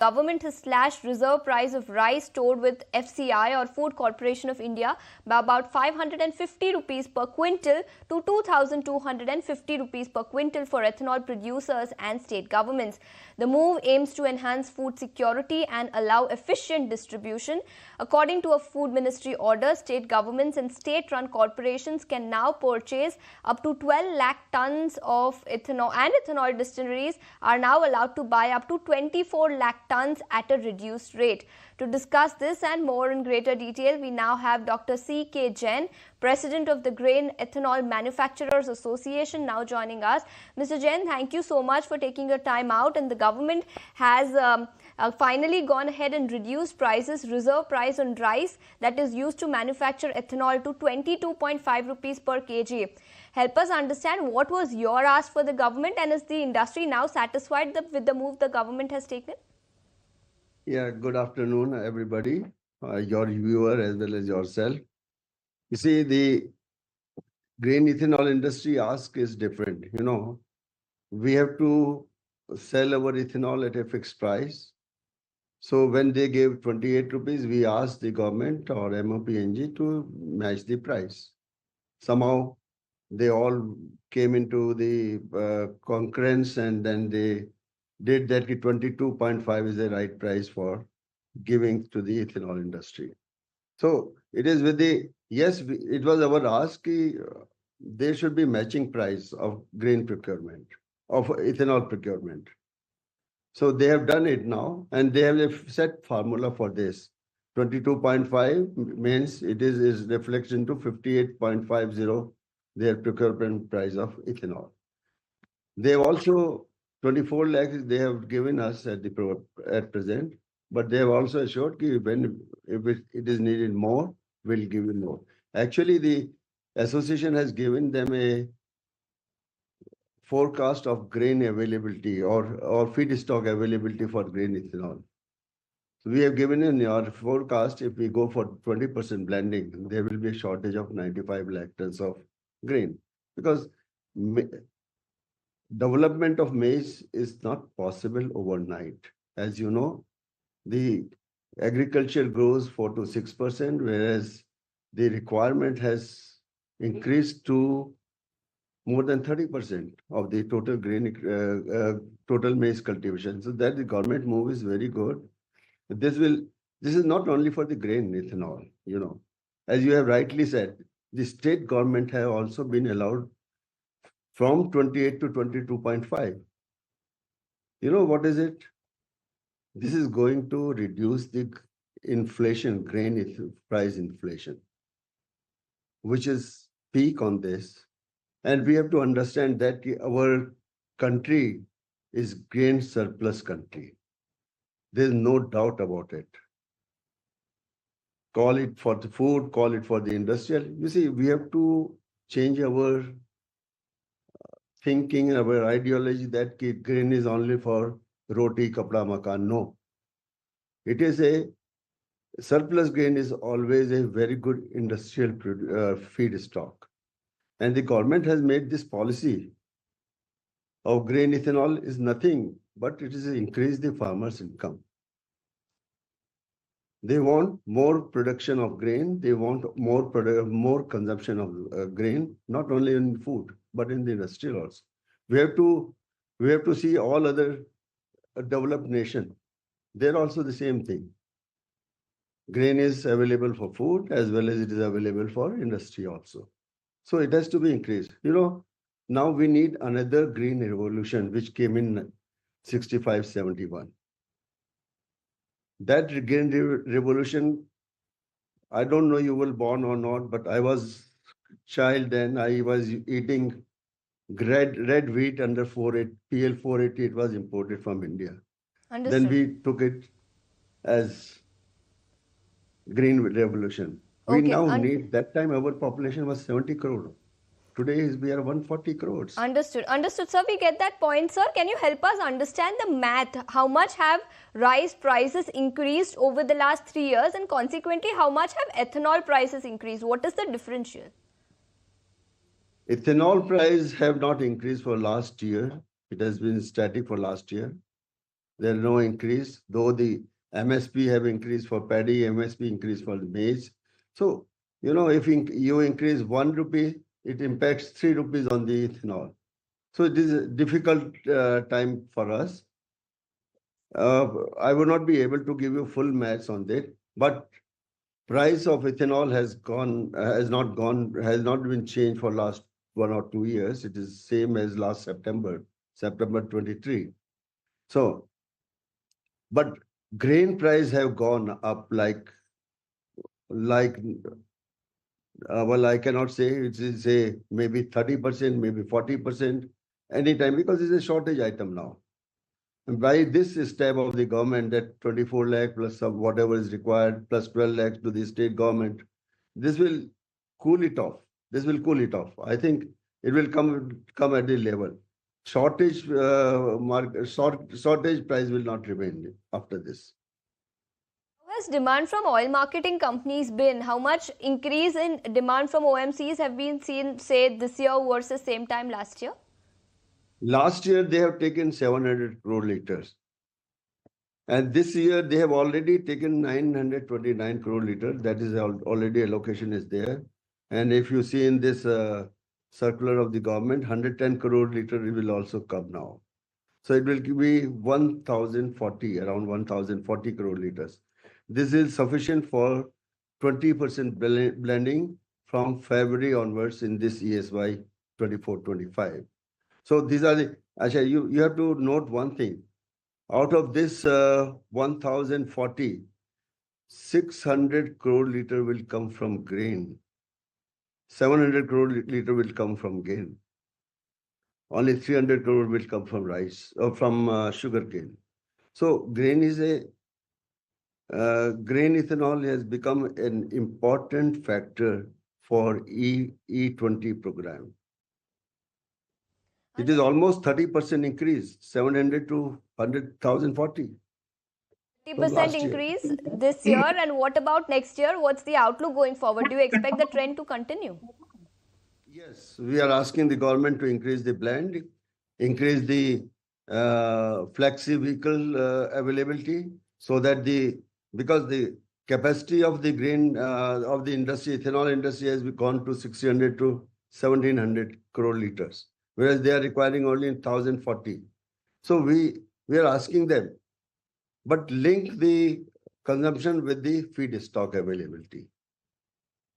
Government has slashed reserve price of rice stored with FCI or Food Corporation of India by about 550 rupees per quintal to 2,250 rupees per quintal for ethanol producers and state governments. The move aims to enhance food security and allow efficient distribution. According to a Food Ministry order, state governments and state-run corporations can now purchase up to 12 lakh tons of ethanol, and ethanol distilleries are now allowed to buy up to 24 lakh tons at a reduced rate. To discuss this and more in greater detail, we now have Dr. C.K. Jain, President of the Grain Ethanol Manufacturers Association, now joining us. Mr. Jain, thank you so much for taking your time out, and the government has finally gone ahead and reduced prices, reserve price on rice that is used to manufacture ethanol to 22.5 rupees per kg. Help us understand what was your ask for the government, and is the industry now satisfied with the move the government has taken? Yeah, good afternoon, everybody, your viewer as well as yourself. You see, the grain ethanol industry ask is different. You know, we have to sell our ethanol at a fixed price. So when they gave 28 rupees, we asked the government or MOPNG to match the price. Somehow they all came into the concurrence, and then they did that 22.5 is the right price for giving to the ethanol industry. So it is with the, yes, it was our ask, there should be matching price of grain procurement, of ethanol procurement. So they have done it now, and they have a set formula for this. 22.5 means it is reflection to 58.50 their procurement price of ethanol. They have also 24 lakhs they have given us at present, but they have also assured that if it is needed more, we'll give you more. Actually, the association has given them a forecast of grain availability or feedstock availability for grain ethanol. So we have given in our forecast, if we go for 20% blending, there will be a shortage of 95 lakh tons of grain, because development of maize is not possible overnight. As you know, the agriculture grows 4 to 6%, whereas the requirement has increased to more than 30% of the total grain, total maize cultivation. So that the government move is very good. This is not only for the grain ethanol, you know, as you have rightly said, the state government have also been allowed from 28 to 22.5. You know what is it? This is going to reduce the inflation, grain price inflation, which is peak on this. And we have to understand that our country is grain surplus country. There's no doubt about it. Call it for the food, call it for the industrial. You see, we have to change our thinking, our ideology that grain is only for roti, kapda, makan. No. It is a surplus grain is always a very good industrial feedstock. And the government has made this policy of grain ethanol is nothing, but it is to increase the farmers' income. They want more production of grain. They want more consumption of grain, not only in food, but in the industrial also. We have to see all other developed nations. They're also the same thing. Grain is available for food as well as it is available for industry also. So it has to be increased. You know, now we need another green revolution which came in 65-71. That green revolution, I don't know you were born or not, but I was child then. I was eating red wheat under 480, PL 480. It was imported from India. Understood. Then we took it as green revolution. We now need, that time our population was 70 crore. Today we are 140 crores. Understood. Understood, sir. We get that point, sir. Can you help us understand the math? How much have rice prices increased over the last 3 years, and consequently, how much have ethanol prices increased? What is the differential? Ethanol price have not increased for last year. It has been static for last year. There is no increase, though the MSP have increased for paddy, MSP increased for the maize. So, if you increase 1 rupee, it impacts 3 rupees on the ethanol. So it is a difficult time for us. I would not be able to give you full maths on that, but price of ethanol has not been changed for last 1 or 2 years. It is same as last September 23. So, but grain price have gone up like well, I cannot say it is maybe 30%, maybe 40% anytime, because it's a shortage item now. And by this step of the government, that 24 lakh plus whatever is required plus 12 lakhs to the state government, this will cool it off. This will cool it off. I think it will come at the level. Shortage price will not remain after this. How has demand from oil marketing companies been? How much increase in demand from OMCs have been seen, say, this year versus same time last year? Last year, they have taken 700 crore liters. And this year, they have already taken 929 crore liters. That is already allocation is there. And if you see in this circular of the government, 110 crore liters will also come now. So it will be 1,040, around 1,040 crore liters. This is sufficient for 20% blending from February onwards in this ESY 24-25. So these are the, Asha, you have to note one thing. Out of this 1,040, 600 crore liter will come from grain. 700 crore liter will come from grain. Only 300 crore will come from rice or from sugar cane. So grain ethanol has become an important factor for E20 program. It is almost 30% increase, 700 to 1,040. 30% increase this year. And what about next year? What's the outlook going forward? Do you expect the trend to continue? Yes, we are asking the government to increase the blend, increase the flexi vehicle availability, so that because the capacity of the grain of the industry, ethanol industry, has gone to 1,600 to 1,700 crore liters, whereas they are requiring only 1,040. So we are asking them, but link the consumption with the feedstock availability.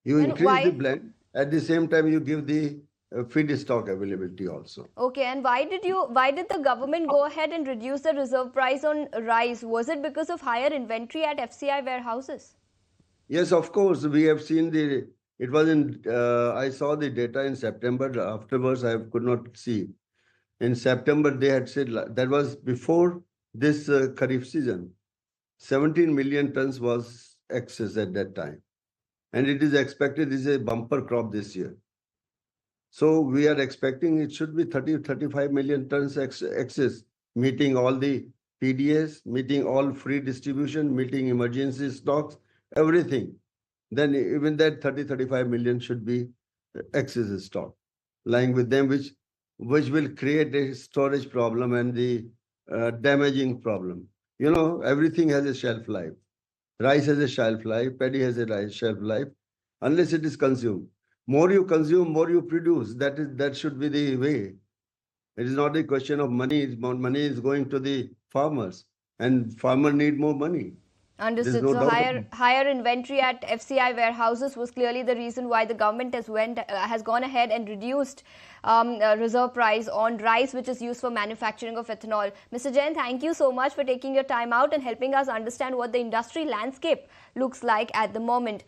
You increase the blend, at the same time you give the feedstock availability also. Okay, and why did the government go ahead and reduce the reserve price on rice? Was it because of higher inventory at FCI warehouses? Yes, of course. We have seen I saw the data in September. Afterwards, I could not see. In September, they had said, that was before this Kharif season. 17 million tons was excess at that time. And it is expected this is a bumper crop this year. So we are expecting it should be 35 million tons excess, meeting all the PDS, meeting all free distribution, meeting emergency stocks, everything. Then even that 35 million should be excess stock lying with them, which will create a storage problem and the damaging problem. Everything has a shelf life. Rice has a shelf life, paddy has a shelf life, unless it is consumed. More you consume, more you produce. That should be the way. It is not a question of money. Money is going to the farmers, and farmers need more money. Understood. So higher inventory at FCI warehouses was clearly the reason why the government has gone ahead and reduced reserve price on rice, which is used for manufacturing of ethanol. Mr. Jain, thank you so much for taking your time out and helping us understand what the industry landscape looks like at the moment.